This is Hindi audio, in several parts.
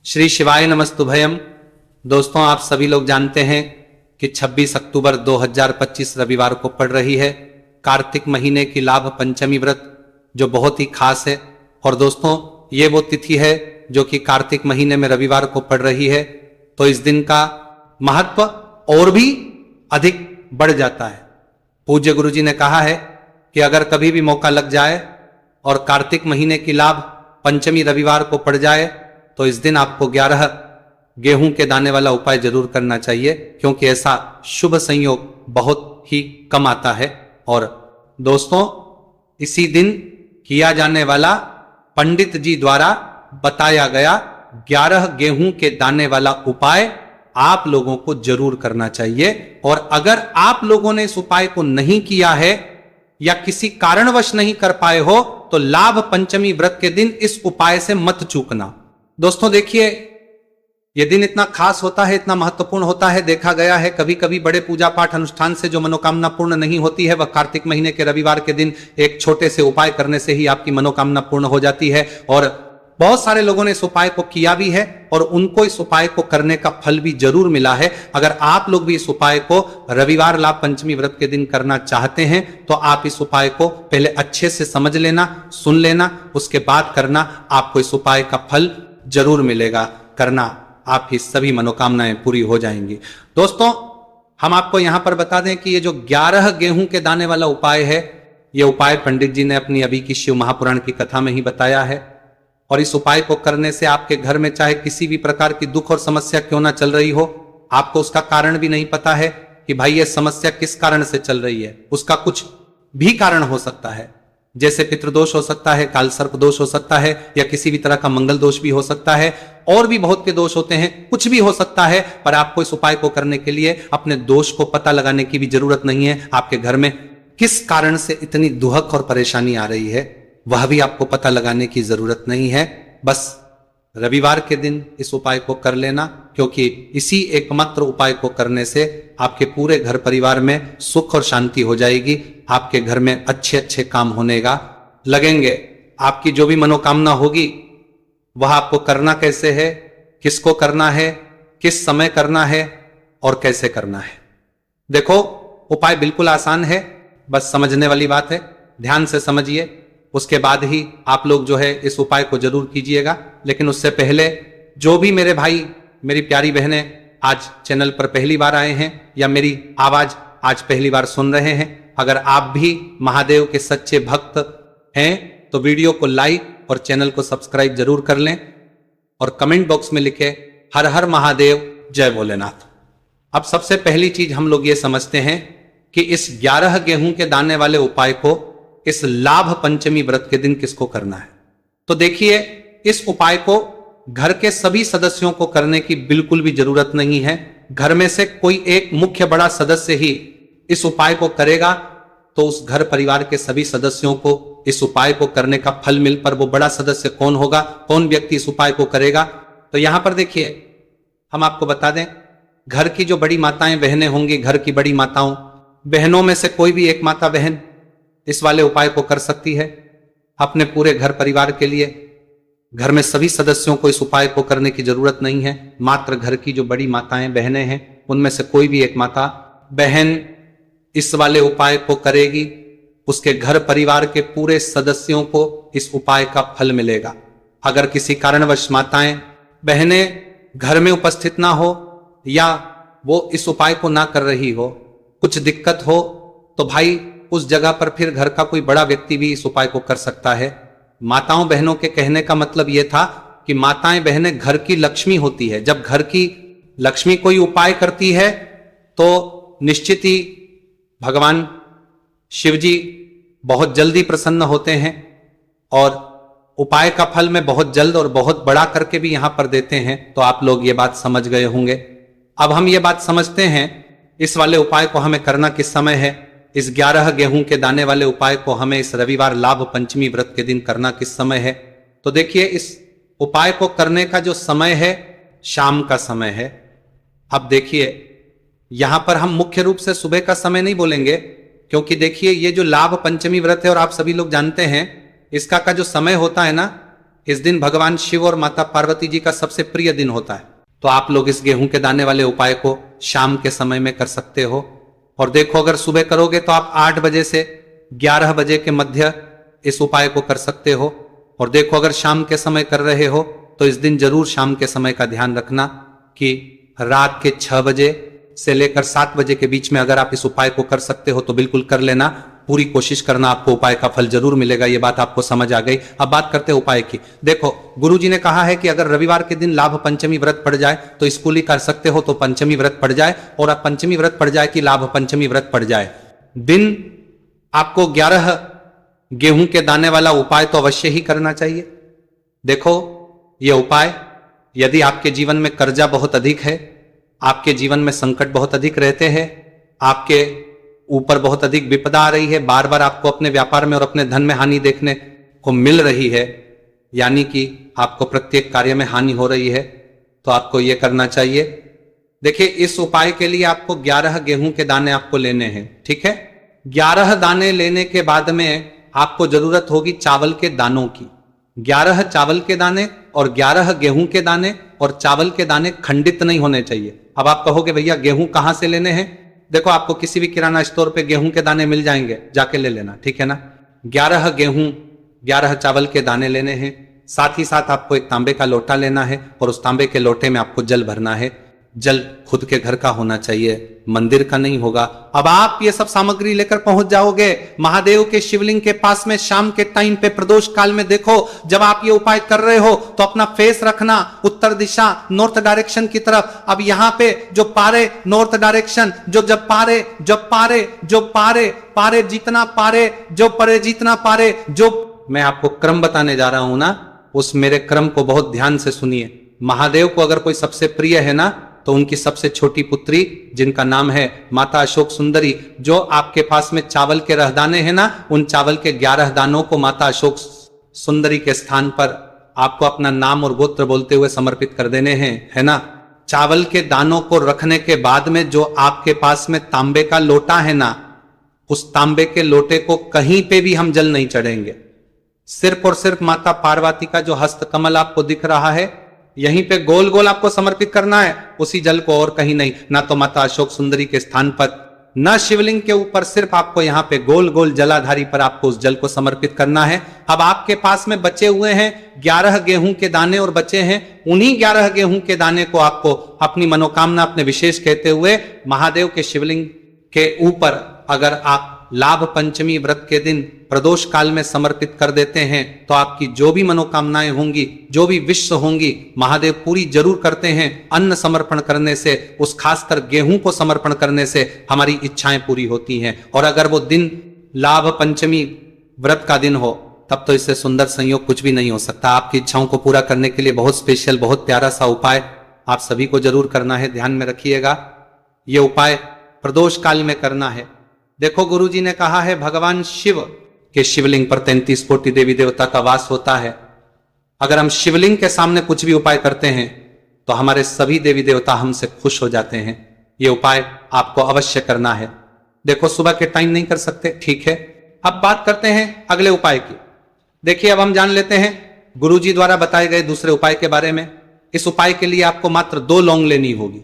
श्री शिवाय नमस्तुभयम। दोस्तों, आप सभी लोग जानते हैं कि 26 अक्टूबर 2025 रविवार को पड़ रही है कार्तिक महीने की लाभ पंचमी व्रत, जो बहुत ही खास है। और दोस्तों, ये वो तिथि है जो कि कार्तिक महीने में रविवार को पड़ रही है, तो इस दिन का महत्व और भी अधिक बढ़ जाता है। पूज्य गुरु जी ने कहा है कि अगर कभी भी मौका लग जाए और कार्तिक महीने की लाभ पंचमी रविवार को पड़ जाए तो इस दिन आपको 11 गेहूं के दाने वाला उपाय जरूर करना चाहिए, क्योंकि ऐसा शुभ संयोग बहुत ही कम आता है। और दोस्तों, इसी दिन किया जाने वाला पंडित जी द्वारा बताया गया 11 गेहूं के दाने वाला उपाय आप लोगों को जरूर करना चाहिए। और अगर आप लोगों ने इस उपाय को नहीं किया है या किसी कारणवश नहीं कर पाए हो तो लाभ पंचमी व्रत के दिन इस उपाय से मत चूकना। दोस्तों देखिए, यह दिन इतना खास होता है, इतना महत्वपूर्ण होता है। देखा गया है कभी कभी बड़े पूजा पाठ अनुष्ठान से जो मनोकामना पूर्ण नहीं होती है, वह कार्तिक महीने के रविवार के दिन एक छोटे से उपाय करने से ही आपकी मनोकामना पूर्ण हो जाती है। और बहुत सारे लोगों ने इस उपाय को किया भी है और उनको इस उपाय को करने का फल भी जरूर मिला है। अगर आप लोग भी इस उपाय को रविवार लाभ पंचमी व्रत के दिन करना चाहते हैं तो आप इस उपाय को पहले अच्छे से समझ लेना, सुन लेना, उसके बाद करना। आपको इस उपाय का फल जरूर मिलेगा। करना, आपकी सभी मनोकामनाएं पूरी हो जाएंगी। दोस्तों, हम आपको यहां पर बता दें कि ये जो 11 गेहूं के दाने वाला उपाय है, ये उपाय पंडित जी ने अपनी अभी की शिव महापुराण की कथा में ही बताया है। और इस उपाय को करने से आपके घर में चाहे किसी भी प्रकार की दुख और समस्या क्यों ना चल रही हो, आपको उसका कारण भी नहीं पता है कि भाई ये समस्या किस कारण से चल रही है, उसका कुछ भी कारण हो सकता है। जैसे पितृदोष हो सकता है, काल सर्प दोष हो सकता है, या किसी भी तरह का मंगल दोष भी हो सकता है, और भी बहुत के दोष होते हैं, कुछ भी हो सकता है। पर आपको इस उपाय को करने के लिए अपने दोष को पता लगाने की भी जरूरत नहीं है। आपके घर में किस कारण से इतनी दुहक और परेशानी आ रही है, वह भी आपको पता लगाने की जरूरत नहीं है। बस रविवार के दिन इस उपाय को कर लेना, क्योंकि इसी एकमात्र उपाय को करने से आपके पूरे घर परिवार में सुख और शांति हो जाएगी। आपके घर में अच्छे अच्छे काम होने का लगेंगे। आपकी जो भी मनोकामना होगी वह आपको करना कैसे है, किसको करना है, किस समय करना है और कैसे करना है। देखो, उपाय बिल्कुल आसान है, बस समझने वाली बात है। ध्यान से समझिए, उसके बाद ही आप लोग जो है इस उपाय को जरूर कीजिएगा। लेकिन उससे पहले जो भी मेरे भाई, मेरी प्यारी बहनें आज चैनल पर पहली बार आए हैं या मेरी आवाज आज पहली बार सुन रहे हैं, अगर आप भी महादेव के सच्चे भक्त हैं तो वीडियो को लाइक और चैनल को सब्सक्राइब जरूर कर लें और कमेंट बॉक्स में लिखे हर हर महादेव, जय भोलेनाथ। अब सबसे पहली चीज हम लोग ये समझते हैं कि इस 11 गेहूं के दाने वाले उपाय को इस लाभ पंचमी व्रत के दिन किसको करना है। तो देखिए, इस उपाय को घर के सभी सदस्यों को करने की बिल्कुल भी जरूरत नहीं है। घर में से कोई एक मुख्य बड़ा सदस्य ही इस उपाय को करेगा तो उस घर परिवार के सभी सदस्यों को इस उपाय को करने का फल मिल। पर वो बड़ा सदस्य कौन होगा, कौन व्यक्ति इस उपाय को करेगा, तो यहां पर देखिए हम आपको बता दें, घर की जो बड़ी माताएं बहनें होंगी, घर की बड़ी माताओं बहनों में से कोई भी एक माता बहन इस वाले उपाय को कर सकती है अपने पूरे घर परिवार के लिए। घर में सभी सदस्यों को इस उपाय को करने की जरूरत नहीं है। मात्र घर की जो बड़ी माताएं बहनें हैं उनमें से कोई भी एक माता बहन इस वाले उपाय को करेगी, उसके घर परिवार के पूरे सदस्यों को इस उपाय का फल मिलेगा। अगर किसी कारणवश माताएं बहनें घर में उपस्थित ना हो या वो इस उपाय को ना कर रही हो, कुछ दिक्कत हो, तो भाई उस जगह पर फिर घर का कोई बड़ा व्यक्ति भी इस उपाय को कर सकता है। माताओं बहनों के कहने का मतलब यह था कि माताएं बहनें घर की लक्ष्मी होती है। जब घर की लक्ष्मी कोई उपाय करती है तो निश्चित ही भगवान शिव जी बहुत जल्दी प्रसन्न होते हैं और उपाय का फल में बहुत जल्द और बहुत बड़ा करके भी यहां पर देते हैं। तो आप लोग ये बात समझ गए होंगे। अब हम ये बात समझते हैं इस वाले उपाय को हमें करना किस समय है। इस 11 गेहूं के दाने वाले उपाय को हमें इस रविवार लाभ पंचमी व्रत के दिन करना किस समय है। तो देखिए, इस उपाय को करने का जो समय है शाम का समय है। अब देखिए, यहां पर हम मुख्य रूप से सुबह का समय नहीं बोलेंगे, क्योंकि देखिए ये जो लाभ पंचमी व्रत है और आप सभी लोग जानते हैं इसका का जो समय होता है ना, इस दिन भगवान शिव और माता पार्वती जी का सबसे प्रिय दिन होता है। तो आप लोग इस गेहूं के दाने वाले उपाय को शाम के समय में कर सकते हो। और देखो, अगर सुबह करोगे तो आप 8 बजे से 11 बजे के मध्य इस उपाय को कर सकते हो। और देखो, अगर शाम के समय कर रहे हो तो इस दिन जरूर शाम के समय का ध्यान रखना कि रात के 6 बजे से लेकर 7 बजे के बीच में अगर आप इस उपाय को कर सकते हो तो बिल्कुल कर लेना। पूरी कोशिश करना, आपको उपाय का फल जरूर मिलेगा। ये बात आपको समझ आ गई। अब बात करते हैं उपाय की। देखो, गुरुजी ने कहा है कि अगर रविवार के दिन लाभ पंचमी व्रत पड़ जाए तो स्कूल ही कर सकते हो, तो पंचमी व्रत पड़ जाए, और अब पंचमी व्रत पड़ जाए कि लाभ पंचमी व्रत पड़ जाए, दिन आपको 11 गेहूं के दाने वाला उपाय तो अवश्य ही करना चाहिए। देखो, यह उपाय, यदि आपके जीवन में कर्जा बहुत अधिक है, आपके जीवन में संकट बहुत अधिक रहते हैं, आपके ऊपर बहुत अधिक विपदा आ रही है, बार बार आपको अपने व्यापार में और अपने धन में हानि देखने को मिल रही है, यानी कि आपको प्रत्येक कार्य में हानि हो रही है, तो आपको यह करना चाहिए। देखिए, इस उपाय के लिए आपको 11 गेहूं के दाने आपको लेने हैं, ठीक है। 11 दाने लेने के बाद में आपको जरूरत होगी चावल के दानों की। 11 चावल के दाने और 11 गेहूं के दाने, और चावल के दाने खंडित नहीं होने चाहिए। अब आप कहोगे भैया गेहूं कहां से लेने हैं? देखो, आपको किसी भी किराना स्टोर पे गेहूं के दाने मिल जाएंगे, जाके ले लेना, ठीक है ना। 11 गेहूं 11 चावल के दाने लेने हैं। साथ ही साथ आपको एक तांबे का लोटा लेना है, और उस तांबे के लोटे में आपको जल भरना है। जल खुद के घर का होना चाहिए, मंदिर का नहीं होगा। अब आप ये सब सामग्री लेकर पहुंच जाओगे महादेव के शिवलिंग के पास में शाम के टाइम पे प्रदोष काल में। देखो, जब आप ये उपाय कर रहे हो तो अपना फेस रखना उत्तर दिशा, नॉर्थ डायरेक्शन की तरफ। अब यहां पे जो पारे नॉर्थ डायरेक्शन, जब पारे जितना पारे, जो परे जितना पारे, जो मैं आपको क्रम बताने जा रहा हूं ना, उस मेरे क्रम को बहुत ध्यान से सुनिए। महादेव को अगर कोई सबसे प्रिय है ना, तो उनकी सबसे छोटी पुत्री, जिनका नाम है माता अशोक सुंदरी, जो आपके पास में चावल के रहदाने हैं ना, उन चावल के 11 दानों को माता अशोक सुंदरी के स्थान पर आपको अपना नाम और गोत्र बोलते हुए समर्पित कर देने हैं, है ना। चावल के दानों को रखने के बाद में जो आपके पास में तांबे का लोटा है ना, उस तांबे के लोटे को कहीं पे भी हम जल नहीं चढ़ेंगे। सिर्फ और सिर्फ माता पार्वती का जो हस्तकमल आपको दिख रहा है, यहीं पे गोल गोल आपको समर्पित करना है, उसी जल को, और कहीं नहीं। ना तो माता अशोक सुंदरी के स्थान पर, ना शिवलिंग के ऊपर, सिर्फ आपको यहां पे गोल गोल जलाधारी पर आपको उस जल को समर्पित करना है। अब आपके पास में बचे हुए हैं 11 गेहूं के दाने, और बचे हैं उन्हीं 11 गेहूं के दाने को आपको अपनी मनोकामना, अपने विशेष कहते हुए महादेव के शिवलिंग के ऊपर अगर आप लाभ पंचमी व्रत के दिन प्रदोष काल में समर्पित कर देते हैं, तो आपकी जो भी मनोकामनाएं होंगी, जो भी विश होंगी, महादेव पूरी जरूर करते हैं। अन्न समर्पण करने से, उस खासकर गेहूं को समर्पण करने से हमारी इच्छाएं पूरी होती हैं। और अगर वो दिन लाभ पंचमी व्रत का दिन हो, तब तो इससे सुंदर संयोग कुछ भी नहीं हो सकता। आपकी इच्छाओं को पूरा करने के लिए बहुत स्पेशल, बहुत प्यारा सा उपाय आप सभी को जरूर करना है। ध्यान में रखिएगा, यह उपाय प्रदोष काल में करना है। देखो, गुरुजी ने कहा है भगवान शिव के शिवलिंग पर 33 कोटि देवी देवता का वास होता है। अगर हम शिवलिंग के सामने कुछ भी उपाय करते हैं तो हमारे सभी देवी देवता हमसे खुश हो जाते हैं। यह उपाय आपको अवश्य करना है। देखो, सुबह के टाइम नहीं कर सकते, ठीक है। अब बात करते हैं अगले उपाय की। देखिए, अब हम जान लेते हैं गुरुजी द्वारा बताए गए दूसरे उपाय के बारे में। इस उपाय के लिए आपको मात्र 2 लौंग लेनी होगी,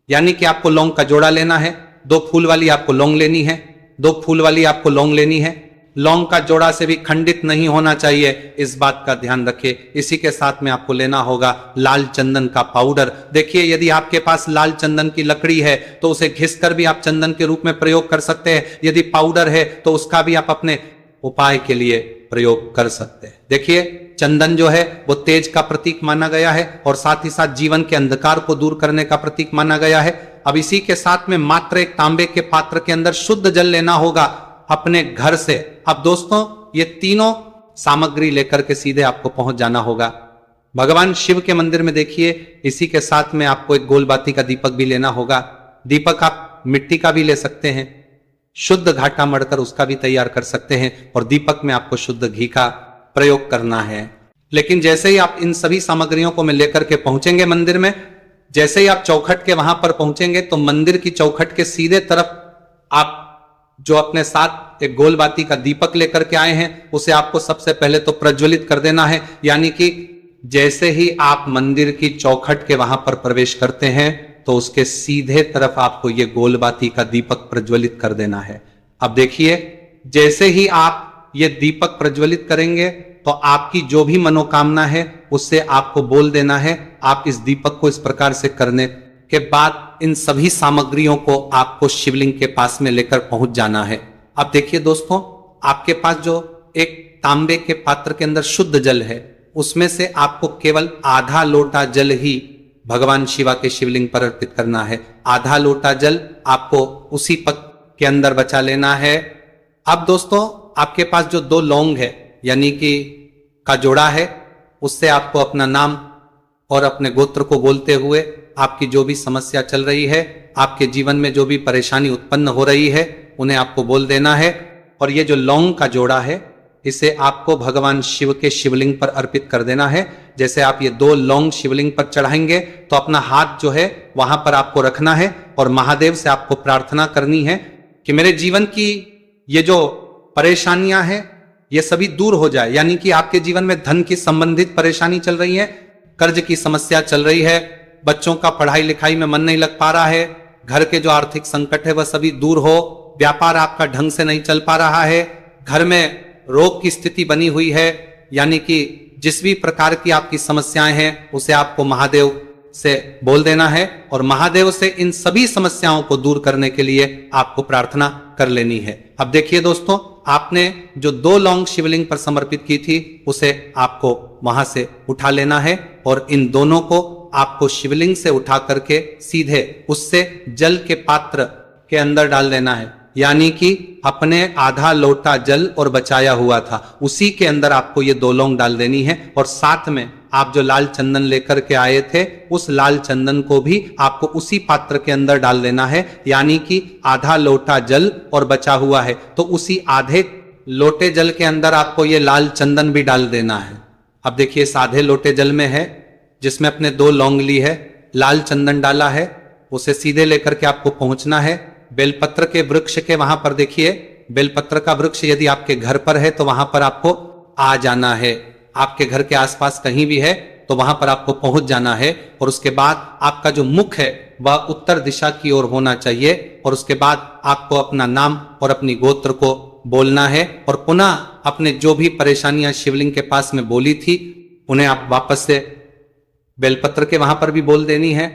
यानी कि आपको लौंग का जोड़ा लेना है। 2 फूल वाली आपको लौंग लेनी है, 2 फूल वाली आपको लौंग लेनी है। लौंग का जोड़ा से भी खंडित नहीं होना चाहिए, इस बात का ध्यान रखिए। इसी के साथ में आपको लेना होगा लाल चंदन का पाउडर। देखिए, यदि आपके पास लाल चंदन की लकड़ी है तो उसे घिसकर भी आप चंदन के रूप में प्रयोग कर सकते हैं। यदि पाउडर है तो उसका भी आप अपने उपाय के लिए प्रयोग कर सकते हैं। देखिए, चंदन जो है वो तेज का प्रतीक माना गया है, और साथ ही साथ जीवन के अंधकार को दूर करने का प्रतीक माना गया है। अब इसी के साथ में मात्र एक तांबे के पात्र के अंदर शुद्ध जल लेना होगा अपने घर से। अब दोस्तों, ये तीनों सामग्री लेकर के सीधे आपको पहुंच जाना होगा भगवान शिव के मंदिर में। देखिए, इसी के साथ में आपको एक गोलबाती का दीपक भी लेना होगा। दीपक आप मिट्टी का भी ले सकते हैं, शुद्ध घाटा मढ़कर उसका भी तैयार कर सकते हैं, और दीपक में आपको शुद्ध घी का प्रयोग करना है। लेकिन जैसे ही आप इन सभी सामग्रियों को मैं लेकर के पहुंचेंगे मंदिर में, जैसे ही आप चौखट के वहां पर पहुंचेंगे, तो मंदिर की चौखट के सीधे तरफ आप जो अपने साथ आप एक गोल बाती का दीपक लेकर के आए हैं, उसे आपको सबसे पहले तो प्रज्वलित कर देना है। यानी कि जैसे ही आप मंदिर की चौखट के वहां पर प्रवेश करते हैं तो उसके सीधे तरफ आपको ये गोल बाती का दीपक प्रज्वलित कर देना है। अब देखिए, जैसे ही आप ये दीपक प्रज्वलित करेंगे तो आपकी जो भी मनोकामना है उससे आपको बोल देना है। आप इस दीपक को इस प्रकार से करने के बाद इन सभी सामग्रियों को आपको शिवलिंग के पास में लेकर पहुंच जाना है। अब देखिए दोस्तों, आपके पास जो एक तांबे के पात्र के अंदर शुद्ध जल है, उसमें से आपको केवल आधा लोटा जल ही भगवान शिवा के शिवलिंग पर अर्पित करना है। आधा लोटा जल आपको उसी पक के अंदर बचा लेना है। अब दोस्तों, आपके पास जो 2 लौंग है यानी कि का जोड़ा है, उससे आपको अपना नाम और अपने गोत्र को बोलते हुए आपकी जो भी समस्या चल रही है, आपके जीवन में जो भी परेशानी उत्पन्न हो रही है, उन्हें आपको बोल देना है। और ये जो लौंग का जोड़ा है, इसे आपको भगवान शिव के शिवलिंग पर अर्पित कर देना है। जैसे आप ये 2 लौंग शिवलिंग पर चढ़ाएंगे तो अपना हाथ जो है वहां पर आपको रखना है और महादेव से आपको प्रार्थना करनी है कि मेरे जीवन की ये जो परेशानियां हैं ये सभी दूर हो जाए। यानी कि आपके जीवन में धन की संबंधित परेशानी चल रही है, कर्ज की समस्या चल रही है, बच्चों का पढ़ाई लिखाई में मन नहीं लग पा रहा है, घर के जो आर्थिक संकट है वह सभी दूर हो, व्यापार आपका ढंग से नहीं चल पा रहा है, घर में रोग की स्थिति बनी हुई है, यानी कि जिस भी प्रकार की आपकी समस्याएं हैं उसे आपको महादेव से बोल देना है और महादेव से इन सभी समस्याओं को दूर करने के लिए आपको प्रार्थना कर लेनी है। अब देखिए दोस्तों, आपने जो 2 लौंग शिवलिंग पर समर्पित की थी उसे आपको वहां से उठा लेना है और इन दोनों को आपको शिवलिंग से उठा करके सीधे उससे जल के पात्र के अंदर डाल देना है। यानी कि अपने आधा लोटा जल और बचाया हुआ था उसी के अंदर आपको ये 2 लौंग डाल देनी है और साथ में आप जो लाल चंदन लेकर के आए थे उस लाल चंदन को भी आपको उसी पात्र के अंदर डाल देना है। यानी कि आधा लोटा जल और बचा हुआ है तो उसी आधे लोटे जल के अंदर आपको ये लाल चंदन भी डाल देना है। अब देखिए, इस आधे लोटे जल में है जिसमें अपने 2 लौंग ली है, लाल चंदन डाला है, उसे सीधे लेकर के आपको पहुंचना है बेलपत्र के वृक्ष के वहां पर। देखिए, बेलपत्र का वृक्ष यदि आपके घर पर है तो वहां पर आपको आ जाना है। आपके घर के आसपास कहीं भी है तो वहां पर आपको पहुंच जाना है और उसके बाद आपका जो मुख है वह उत्तर दिशा की ओर होना चाहिए और उसके बाद आपको अपना नाम और अपनी गोत्र को बोलना है और पुनः अपने जो भी परेशानियां शिवलिंग के पास में बोली थी उन्हें आप वापस से बेलपत्र के वहां पर भी बोल देनी है।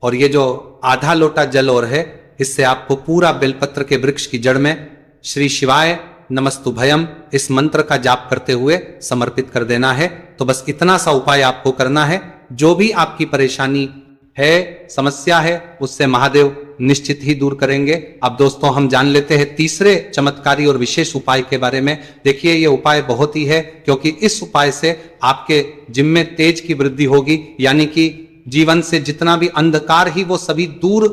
और ये जो आधा लोटा जल और है, इससे आपको पूरा बेलपत्र के वृक्ष की जड़ में श्री शिवाय नमस्तुभयम इस मंत्र का जाप करते हुए समर्पित कर देना है। तो बस इतना सा उपाय आपको करना है। जो भी आपकी परेशानी है, समस्या है, उससे महादेव निश्चित ही दूर करेंगे। अब दोस्तों, हम जान लेते हैं तीसरे चमत्कारी और विशेष उपाय के बारे में। देखिए, ये उपाय बहुत ही है क्योंकि इस उपाय से आपके जिम में तेज की वृद्धि होगी। यानी कि जीवन से जितना भी अंधकार ही वो सभी दूर